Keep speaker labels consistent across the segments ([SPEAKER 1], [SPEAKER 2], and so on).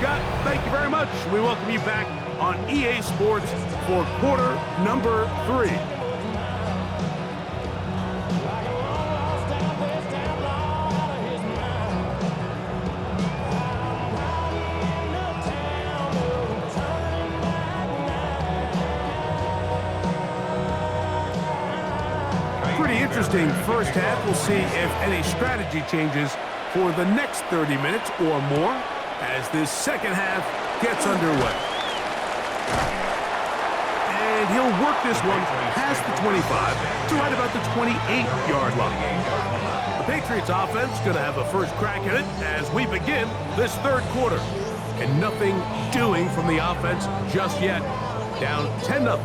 [SPEAKER 1] Scott. Thank you very much. We welcome you back on EA Sports for quarter number 3. Pretty interesting first half. We'll see if any strategy changes for the next 30 minutes or more as this second half gets underway. And he'll work this one past the 25 to right about the 28-yard line. The Patriots offense going to have a first crack at it as we begin this third quarter. And nothing doing from the offense just yet. Down 10-0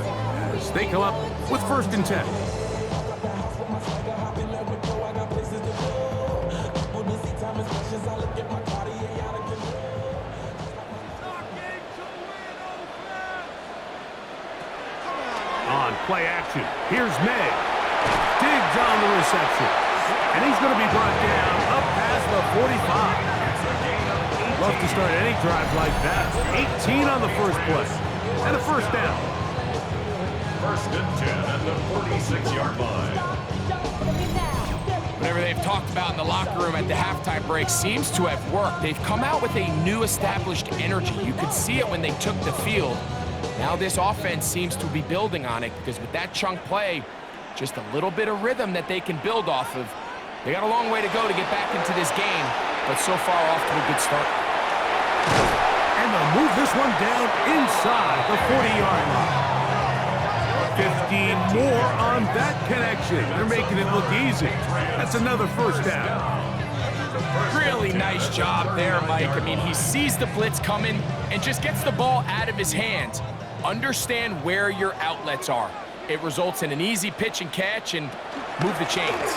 [SPEAKER 1] as they come up with first and 10. On play action, here's May. Digs on the reception. And he's going to be brought down up past the 45. Love to start any drive like that. 18 on the first play. And a first down.
[SPEAKER 2] First and 10 at the 46-yard line.
[SPEAKER 3] Whatever they've talked about in the locker room at the halftime break seems to have worked. They've come out with a new established energy. You could see it when they took the field. Now this offense seems to be building on it because with that chunk play, just a little bit of rhythm that they can build off of. They got a long way to go to get back into this game, but so far off to a good start.
[SPEAKER 1] And they'll move this one down inside the 40-yard line. 15 more on that connection. They're making it look easy. That's another first down.
[SPEAKER 3] Really nice job there, Mike. I mean, he sees the blitz coming and just gets the ball out of his hands. Understand where your outlets are. It results in an easy pitch and catch and move the chains.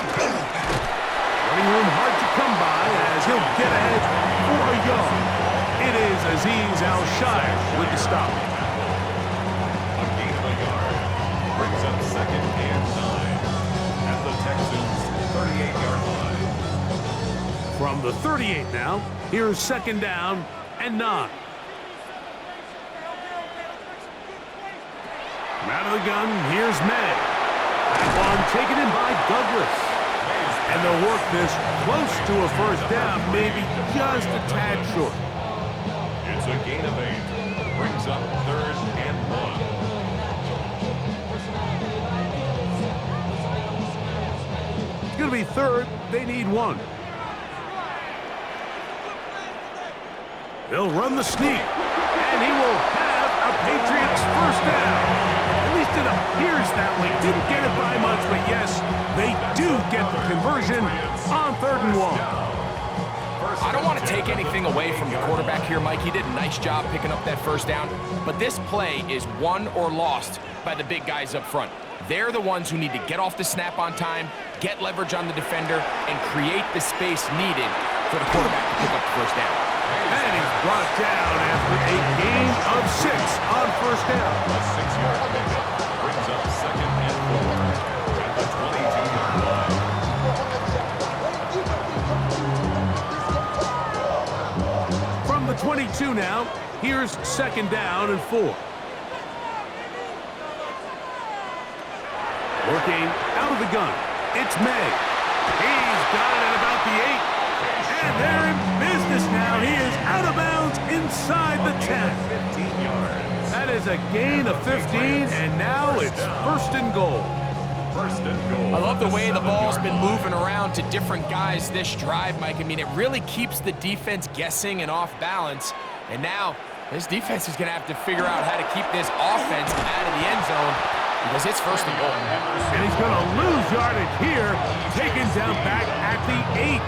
[SPEAKER 1] Running room hard to come by as he'll get ahead for a yard. It is Azeez Al-Shire with the stop.
[SPEAKER 2] A gain of a yard brings up second and 9 at the Texans' 38-yard line.
[SPEAKER 1] From the 38 now, here's second down and 9. Out of the gun, here's May. That one taken in by Douglas. And they'll work this close to a first down, maybe just a tad short.
[SPEAKER 2] It's a gain of 8. Brings up third and 1.
[SPEAKER 1] It's going to be third. They need 1. They'll run the sneak. And he will have a Patriots first down. At least it appears that way. Didn't get it by much, but yes, they do get the conversion on third and 1.
[SPEAKER 3] I don't want to take anything away from the quarterback here, Mike. He did a nice job picking up that first down, but this play is won or lost by the big guys up front. They're the ones who need to get off the snap on time, get leverage on the defender, and create the space needed for the quarterback to pick up the first down.
[SPEAKER 1] And he's brought down after a gain of 6 on first down.
[SPEAKER 2] A 6-yard pickup brings up second and 4 at the 22-yard line.
[SPEAKER 1] From the 22 now, here's second down and 4. Working out of the gun, it's May. He's got it at about the 8. And they're in business now. He is out of bounds inside the 10.
[SPEAKER 2] 15 yards.
[SPEAKER 1] That is a gain of 15, and now it's first and goal.
[SPEAKER 2] First and goal.
[SPEAKER 3] I love the way the ball's been moving around to different guys this drive, Mike. I mean, it really keeps the defense guessing and off balance. And now this defense is going to have to figure out how to keep this offense out of the end zone because it's first and goal.
[SPEAKER 1] And he's going to lose yardage here, taken down back at the 8.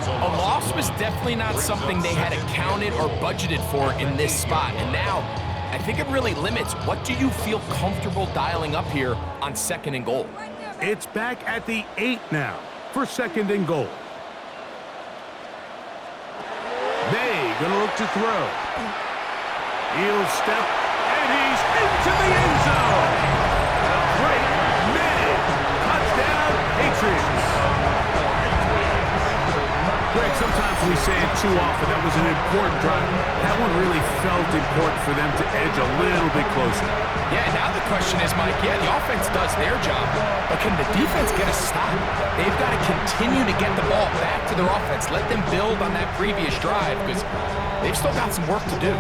[SPEAKER 3] A loss was definitely not something they had accounted or budgeted for in this spot. And now, I think it really limits what do you feel comfortable dialing up here on second and goal.
[SPEAKER 1] It's back at the 8 now for second and goal. May gonna look to throw. He'll step, and he's into the end zone. A great May. Touchdown, Patriots. Greg, sometimes we say it too often. That was an important drive. That one really felt important for them to edge a little bit closer.
[SPEAKER 3] Yeah, now the question is, Mike, yeah, the offense does their job, but can the defense get a stop? They've got to continue to get the ball back to their offense. Let them build on that previous drive because they've still got some work to do.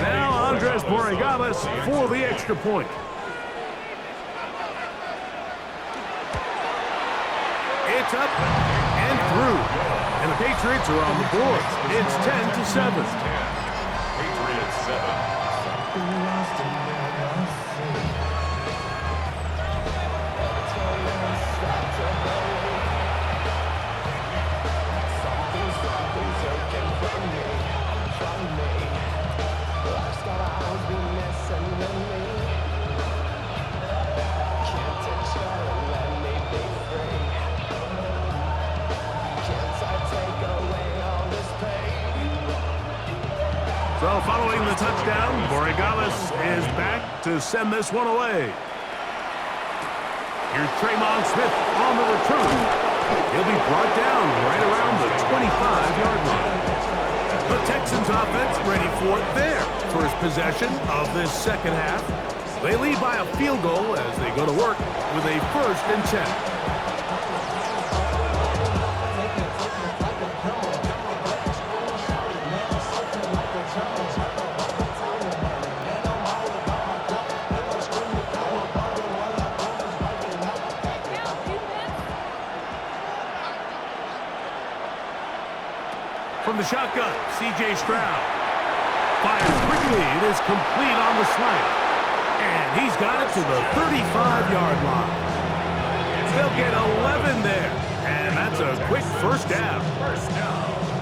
[SPEAKER 1] Now Andres Borregales for the extra point. It's up and through. And the Patriots are on the board. It's 10-7.
[SPEAKER 2] Patriots 7.
[SPEAKER 1] So following the touchdown, Borregales is back to send this one away. Here's Tremon Smith on the return. He'll be brought down right around the 25-yard line. The Texans offense ready for their first possession of this second half. They lead by a field goal as they go to work with a 1st and 10. From the shotgun, C.J. Stroud fires quickly. It is complete on the slant. And he's got it to the 35-yard line. They'll get 11 there. And that's a quick first down.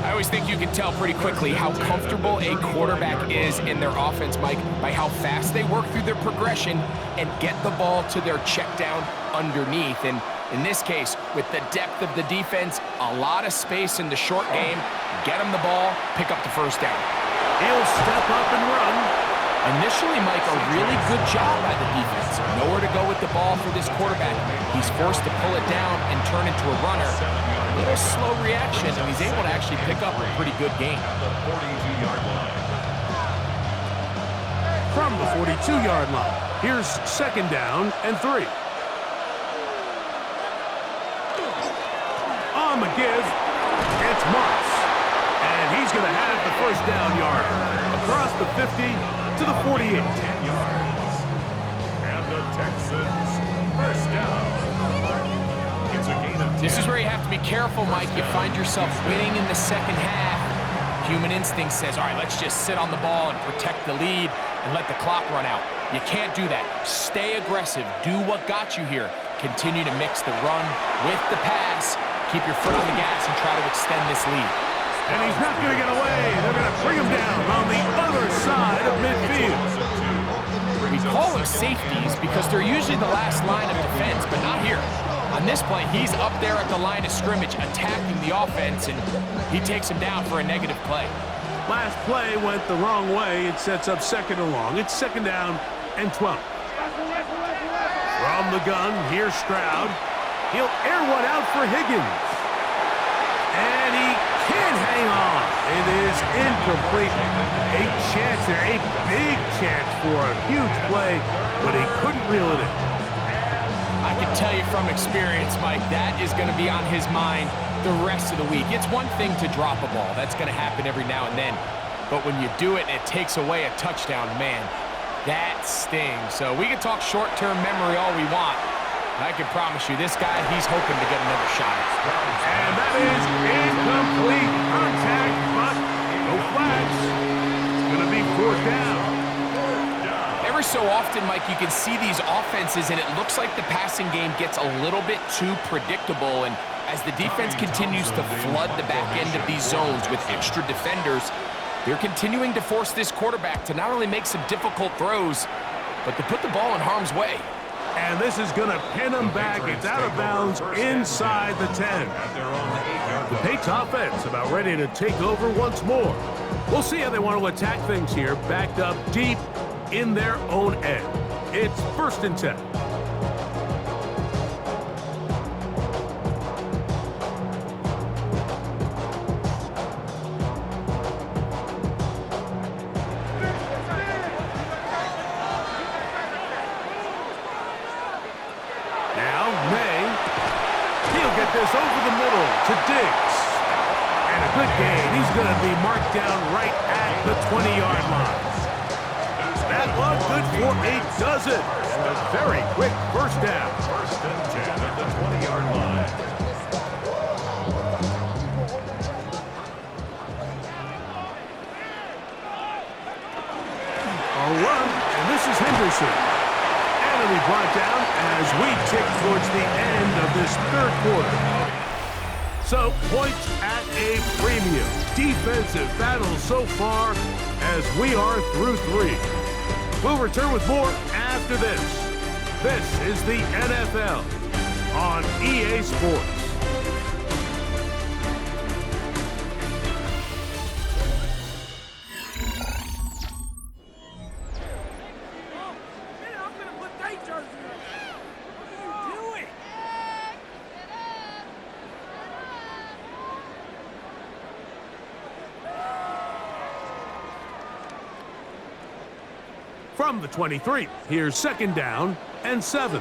[SPEAKER 3] I always think you can tell pretty quickly how comfortable a quarterback is in their offense, Mike, by how fast they work through their progression and get the ball to their check down underneath. And in this case, with the depth of the defense, a lot of space in the short game, get him the ball, pick up the first down.
[SPEAKER 1] He'll step up and run.
[SPEAKER 3] Initially, Mike, a really good job by the defense. Nowhere to go with the ball for this quarterback. He's forced to pull it down and turn into a runner. A little slow reaction, and he's able to actually pick up a pretty good gain.
[SPEAKER 1] From the 42-yard line, here's 2nd down and 3. On the give, it's Marks. And he's going to have the first down yard across the 50 to the 48.
[SPEAKER 2] 10 yards. And the Texans first down. It's a gain of 10.
[SPEAKER 3] This is where you have to be careful, Mike. You find yourself winning in the second half. Human instinct says, all right, let's just sit on the ball and protect the lead and let the clock run out. You can't do that. Stay aggressive. Do what got you here. Continue to mix the run with the pass. Keep your foot on the gas and try to extend this lead.
[SPEAKER 1] And he's not going to get away. They're going to bring him down on the other side of midfield.
[SPEAKER 3] We call them safeties because they're usually the last line of defense, but not here. On this play, he's up there at the line of scrimmage attacking the offense, and he takes him down for a negative play.
[SPEAKER 1] Last play went the wrong way. It sets up 2nd and long. It's 2nd down and 12. From the gun, here's Stroud. He'll air one out for Higgins. And he can't hang on. It is incomplete. A chance there, a big chance for a huge play, but he couldn't reel it in.
[SPEAKER 3] I can tell you from experience, Mike, that is going to be on his mind the rest of the week. It's one thing to drop a ball. That's going to happen every now and then. But when you do it and it takes away a touchdown, man, that stings. So we can talk short-term memory all we want. I can promise you, this guy, he's hoping to get another shot.
[SPEAKER 1] And that is incomplete contact, but no flags. It's going to be 4th down.
[SPEAKER 3] Every so often, Mike, you can see these offenses, and it looks like the passing game gets a little bit too predictable. And as the defense continues to flood the back end of these zones with extra defenders, they're continuing to force this quarterback to not only make some difficult throws, but to put the ball in harm's way.
[SPEAKER 1] And this is going to pin him back. It's out of bounds inside the 10. The Patriots offense about ready to take over once more. We'll see how they want to attack things here, backed up deep in their own end. It's 1st and 10. He'll get this over the middle to Diggs. And a good gain. He's going to be marked down right at the 20-yard line. That one good for a dozen. And a very quick first down.
[SPEAKER 2] First and 10 at the 20-yard line.
[SPEAKER 1] A run, and this is Henderson. And it'll be brought down as we tick towards the end of this third quarter. So, points at a premium. Defensive battle so far as we are through 3. We'll return with more after this. This is the NFL on EA Sports. From the 23, here's second down and 7.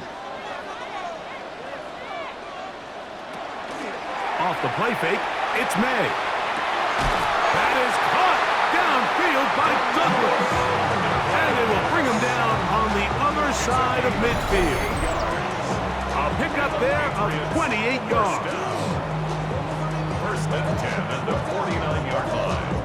[SPEAKER 1] Off the play fake, it's May. That is caught downfield by Douglas. And it will bring him down on the other side of midfield. A pickup there of 28 yards.
[SPEAKER 2] First and 10 at the 49-yard line.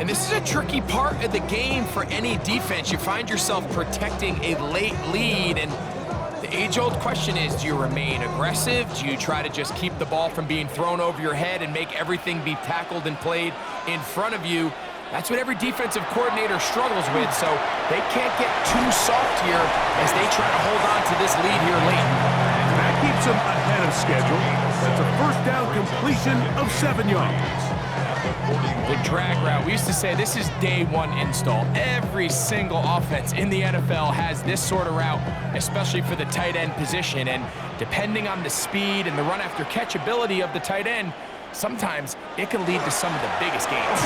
[SPEAKER 3] And this is a tricky part of the game for any defense. You find yourself protecting a late lead, and the age-old question is, do you remain aggressive? Do you try to just keep the ball from being thrown over your head and make everything be tackled and played in front of you? That's what every defensive coordinator struggles with, so they can't get too soft here as they try to hold on to this lead here late.
[SPEAKER 1] That keeps them ahead of schedule. That's a first down completion of 7 yards.
[SPEAKER 3] The drag route, we used to say this is day one install. Every single offense in the NFL has this sort of route, especially for the tight end position. And depending on the speed and the run after catch ability of the tight end, sometimes it can lead to some of the biggest gains.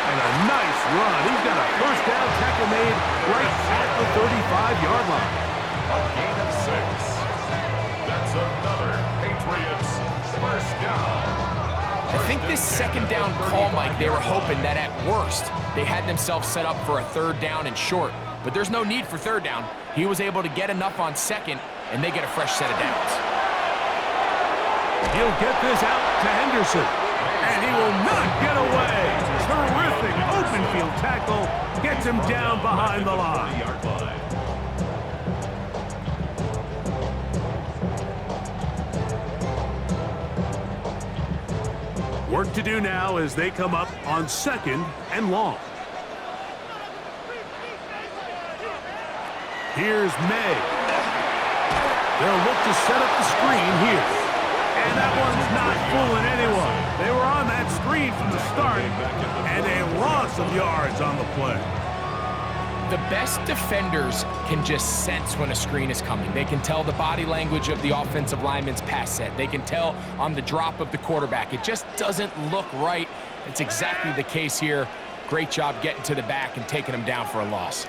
[SPEAKER 1] And a nice run. He's got a first down tackle made right at the 35-yard line.
[SPEAKER 2] A gain of 6. That's another Patriots first down.
[SPEAKER 3] I think this second down call, Mike, they were hoping that at worst they had themselves set up for a third down and short. But there's no need for third down. He was able to get enough on second, and they get a fresh set of downs.
[SPEAKER 1] He'll get this out to Henderson, and he will not get away. Terrific open field tackle gets him down behind the line. Work to do now as they come up on second and long. Here's May. They'll look to set up the screen here. And that one's not fooling anyone. They were on that screen from the start, and a loss of yards on the play.
[SPEAKER 3] The best defenders can just sense when a screen is coming. They can tell the body language of the offensive lineman's pass set. They can tell on the drop of the quarterback. It just doesn't look right. It's exactly the case here. Great job getting to the back and taking him down for a loss.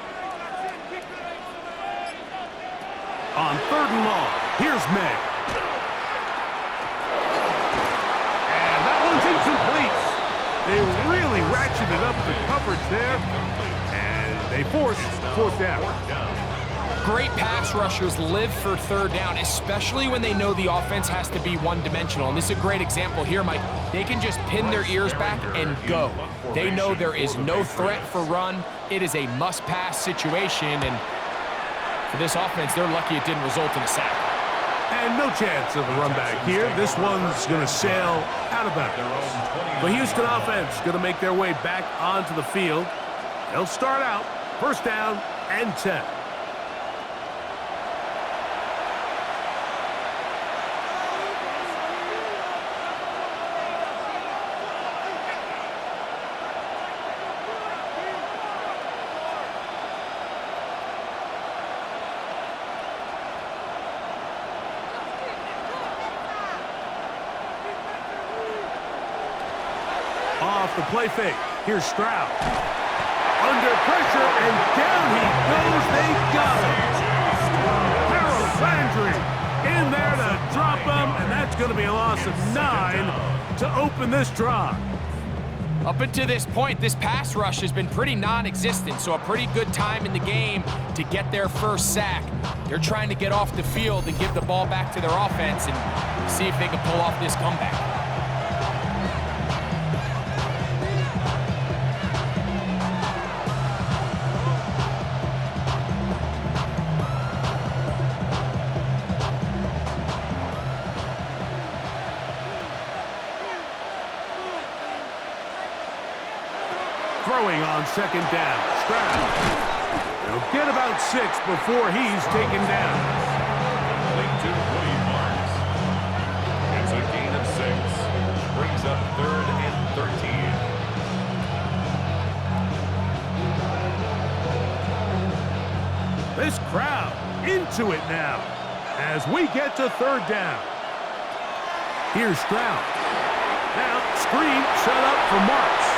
[SPEAKER 1] On third and long, here's May. And that one's incomplete. They really ratcheted up the coverage there. They forced fourth down.
[SPEAKER 3] Great pass rushers live for third down, especially when they know the offense has to be one-dimensional. And this is a great example here, Mike. They can just pin their ears back and go. They know there is no threat for run. It is a must-pass situation, and for this offense, they're lucky it didn't result in a sack.
[SPEAKER 1] And no chance of a run back here. This one's going to sail out of bounds. The Houston offense going to make their way back onto the field. They'll start out first down and 10. Off the play fake. Here's Stroud. Under pressure, and down he goes. They got him. Harold Landry going to be a loss of 9 to open this drive.
[SPEAKER 3] Up until this point, this pass rush has been pretty non-existent, so a pretty good time in the game to get their first sack. They're trying to get off the field and give the ball back to their offense and see if they can pull off this comeback.
[SPEAKER 1] Throwing on second down. Stroud. He'll get about 6 before he's taken down.
[SPEAKER 2] Late to William Marks. It's a gain of 6. Brings up 3rd and 13.
[SPEAKER 1] This crowd into it now as we get to 3rd down. Here's Stroud. Now, screen set up for Marks.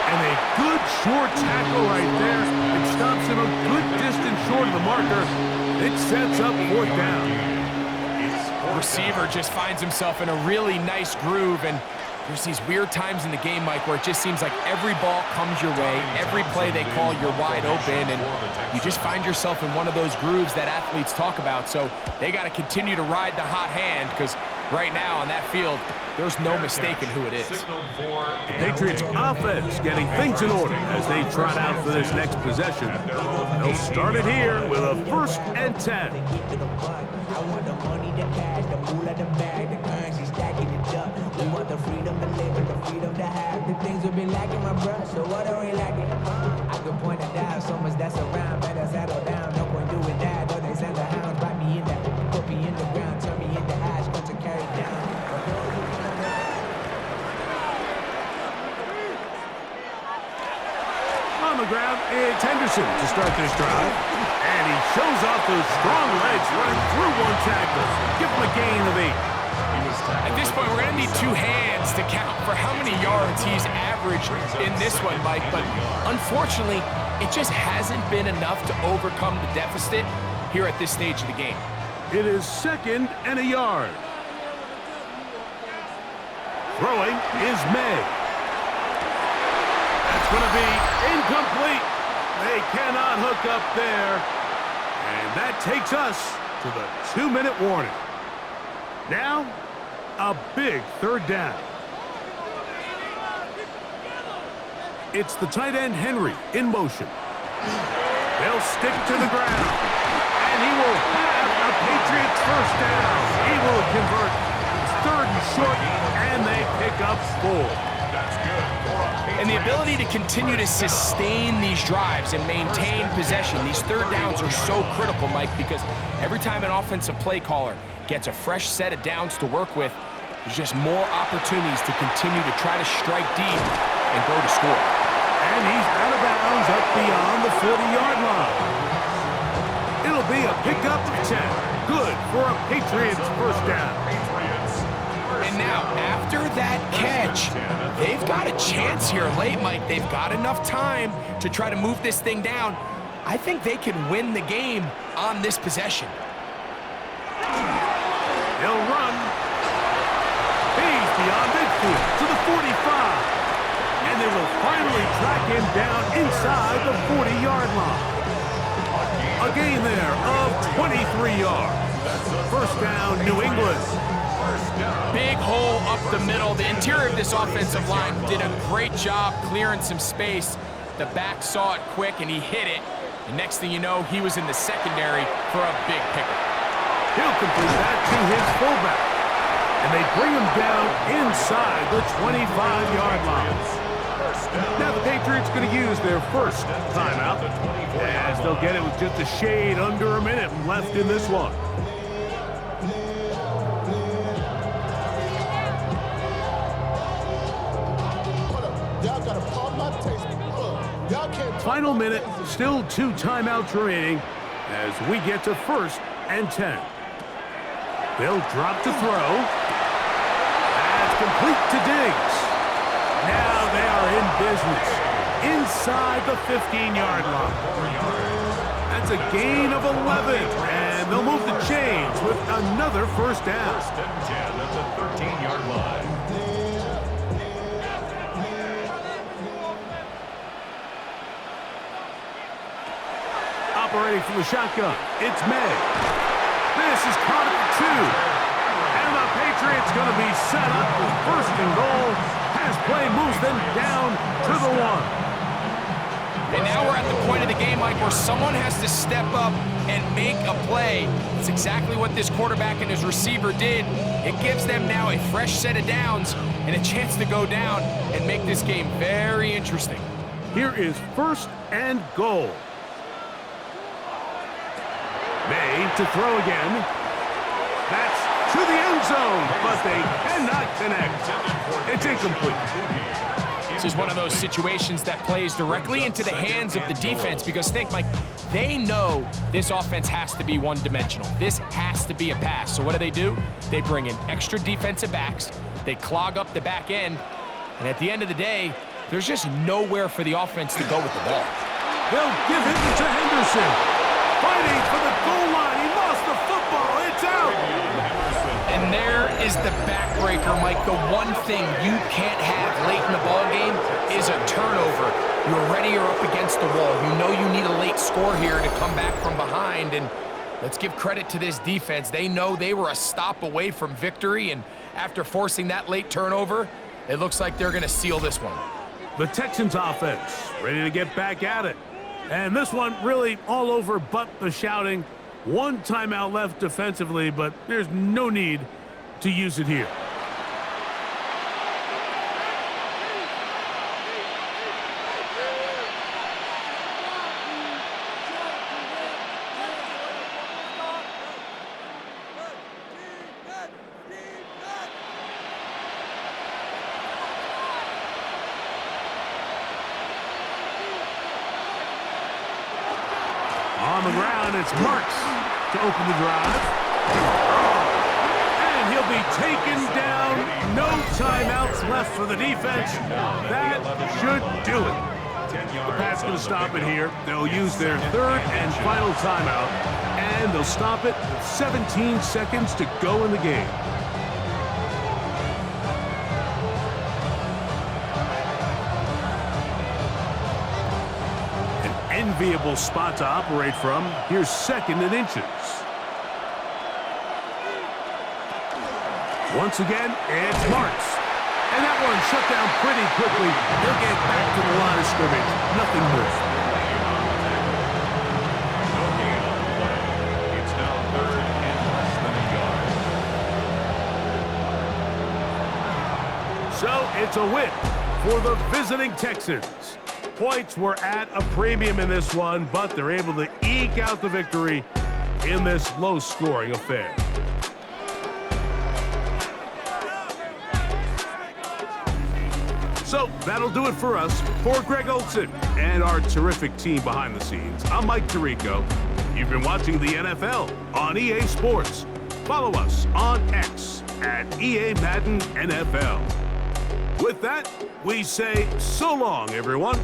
[SPEAKER 1] And a good short tackle right there. It stops him a good distance short of the marker. It sets up 4th down.
[SPEAKER 3] The receiver just finds himself in a really nice groove, and there's these weird times in the game, Mike, where it just seems like every ball comes your way, every play they call, you're wide open, and you just find yourself in one of those grooves that athletes talk about. So they got to continue to ride the hot hand, because right now on that field, there's no mistaking who it is.
[SPEAKER 1] The Patriots offense getting things in order as they trot out for this next possession. They'll start it here with a 1st and 10.
[SPEAKER 4] I want the money, the cash, the moolah, the bag, the currency stacking it up. We want the freedom to live and the freedom to have. The things we've been lacking, my bruh, so what are we lacking? I could point it down, so much that's around. Better settle down, no point doing that. Though they send the hounds, bite me in that. Put me in the ground, turn me into ash, got to carry down.
[SPEAKER 1] On the ground, it's Henderson to start this drive. And he shows off those strong legs running through 1 tackle. Give him a gain of 8.
[SPEAKER 3] At this point, we're going to need 2 hands to count for how many yards he's averaged in this one, Mike. But unfortunately, it just hasn't been enough to overcome the deficit here at this stage of the game.
[SPEAKER 1] It is 2nd and a yard. Throwing is May. That's going to be incomplete. They cannot hook up there. And that takes us to the 2-minute warning. Now, a big 3rd down. It's the tight end Henry in motion. They'll stick to the ground. And he will have a Patriots 1st down. He will convert. It's 3rd and short, and they pick up 4.
[SPEAKER 3] And the ability to continue to sustain these drives and maintain possession, these 3rd downs are so critical, Mike, because every time an offensive play caller gets a fresh set of downs to work with, there's just more opportunities to continue to try to strike deep and go to score.
[SPEAKER 1] And he's out of bounds up beyond the 40-yard line. It'll be a pickup of 10. Good for a Patriots 1st down.
[SPEAKER 3] And now, after that catch, they've got a chance here late, Mike. They've got enough time to try to move this thing down. I think they can win the game on this possession.
[SPEAKER 1] He'll run. He's beyond midfield to the 45. And they will finally track him down inside the 40-yard line. A gain there of 23 yards. 1st down, New England.
[SPEAKER 3] Big hole up the middle. The interior of this offensive line did a great job clearing some space. The back saw it quick, and he hit it. And next thing you know, he was in the secondary for a big pickup.
[SPEAKER 1] He'll complete that to his fullback. And they bring him down inside the 25-yard line. Now the Patriots going to use their 1st timeout, as they'll get it with just a shade under a minute left in this one. Final minute, still 2 timeouts remaining as we get to 1st and 10. They'll drop to throw. That's complete to Diggs. Now they are in business inside the 15-yard line. That's a gain of 11, and And they'll move the chains with another first down.
[SPEAKER 2] First and 10 at the 13-yard line.
[SPEAKER 1] Operating from the shotgun, it's May. This is caught at the 2. And the Patriots going to be set up with first and goal. Pass play moves them down to the 1.
[SPEAKER 3] And now we're at the point of the game, Mike, where someone has to step up and make a play. It's exactly what this quarterback and his receiver did. It gives them now a fresh set of downs and a chance to go down and make this game very interesting.
[SPEAKER 1] Here is first and goal. May to throw again. That's to the end zone, but they cannot connect. It's incomplete.
[SPEAKER 3] This is one of those situations that plays directly into the hands of the defense because think, Mike, they know this offense has to be one-dimensional. This has to be a pass. So what do? They bring in extra defensive backs. They clog up the back end. And at the end of the day, there's just nowhere for the offense to go with the ball.
[SPEAKER 1] They'll give it to Henderson. Fighting for the goal line. He lost the football. It's out.
[SPEAKER 3] And there is the backbreaker, Mike. The one thing you can't have late in the ball game is a turnover. You're ready, you're up against the wall. You know you need a late score here to come back from behind. And let's give credit to this defense. They know they were a stop away from victory. And after forcing that late turnover, it looks like they're going to seal this one.
[SPEAKER 1] The Texans offense ready to get back at it. And this one really all over but the shouting. One timeout left defensively, but there's no need to use it here. On the ground, it's Marks to open the drive. And he'll be taken down. No timeouts left for the defense. That should do it. The Pats going to stop it here. They'll use their third and final timeout. And they'll stop it with 17 seconds to go in the game. Enviable spot to operate from. Here's second and inches. Once again, it's Marks. And that one shut down pretty quickly. He'll get back to the line of scrimmage. Nothing more.
[SPEAKER 2] No gain on the play. It's now third and less than a yard.
[SPEAKER 1] So it's a win for the visiting Texans. Points were at a premium in this one, but they're able to eke out the victory in this low-scoring affair. So that'll do it for us. For Greg Olson and our terrific team behind the scenes, I'm Mike Tirico. You've been watching the NFL on EA Sports. Follow us on X at EA Madden NFL. With that, we say so long, everyone.